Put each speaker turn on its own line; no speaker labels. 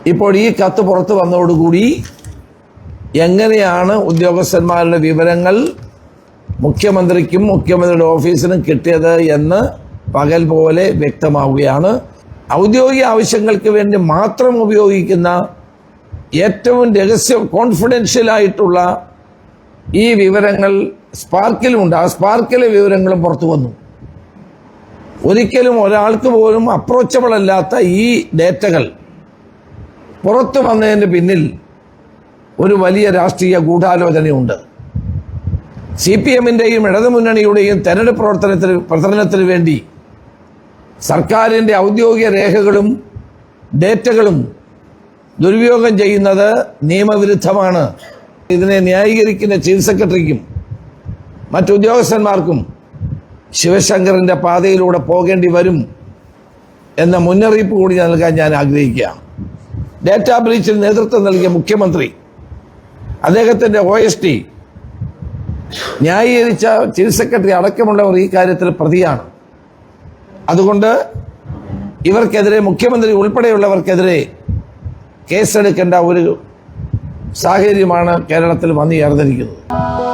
ഇപ്പോൾ ഈ കത്ത് പുറത്തു വന്നതോടുകൂടി എങ്ങനെയാണ് ഉദ്യോഗസ്ഥന്മാരുടെ വിവരങ്ങൾ മുഖ്യമന്ത്രിക്കും മുഖ്യമന്ത്രിയുടെ ഓഫീസിനും കിട്ടിയത് എന്ന് പകൽ പോലെ വ്യക്തമാവുകയാണ്. ഔദ്യോഗിക ആവശ്യങ്ങൾക്ക് വേണ്ടി മാത്രം ഉപയോഗിക്കുന്ന ഏറ്റവും കോൺഫിഡൻഷ്യലായിട്ടുള്ള ഈ വിവരങ്ങൾ സ്പാർക്കിലുമുണ്ട്. ആ സ്പാർക്കിലെ വിവരങ്ങളും പുറത്തു വന്നു. ഒരിക്കലും ഒരാൾക്ക് പോലും അപ്രോച്ചബിൾ അല്ലാത്ത ഈ ഡേറ്റകൾ പുറത്തു വന്നതിന് പിന്നിൽ ഒരു വലിയ രാഷ്ട്രീയ ഗൂഢാലോചനയുണ്ട്. CPM-ന്റെയും ഇടതുമുന്നണിയുടെയും തെരഞ്ഞെടുപ്പ് പ്രചരണത്തിന് വേണ്ടി സർക്കാരിൻ്റെ ഔദ്യോഗിക രേഖകളും ഡേറ്റകളും ദുരുപയോഗം ചെയ്യുന്നത് നിയമവിരുദ്ധമാണ്. ഇതിനെ ന്യായീകരിക്കുന്ന ചീഫ് സെക്രട്ടറിക്കും മറ്റുദ്യോഗസ്ഥന്മാർക്കും ശിവശങ്കറിൻ്റെ പാതയിലൂടെ പോകേണ്ടി വരും എന്ന മുന്നറിയിപ്പ് കൂടി നൽകാൻ ഞാൻ ആഗ്രഹിക്കുകയാണ്. ഡേറ്റാ ബ്രീച്ചിൽ നേതൃത്വം നൽകിയ മുഖ്യമന്ത്രി, അദ്ദേഹത്തിൻ്റെ OST, ന്യായീകരിച്ച ചീഫ് സെക്രട്ടറി അടക്കമുള്ളവർ ഈ കാര്യത്തിൽ പ്രതിയാണ്. അതുകൊണ്ട് ഇവർക്കെതിരെ, മുഖ്യമന്ത്രി ഉൾപ്പെടെയുള്ളവർക്കെതിരെ കേസെടുക്കേണ്ട ഒരു സാഹചര്യമാണ് കേരളത്തിൽ വന്നു ചേർന്നിരിക്കുന്നത്.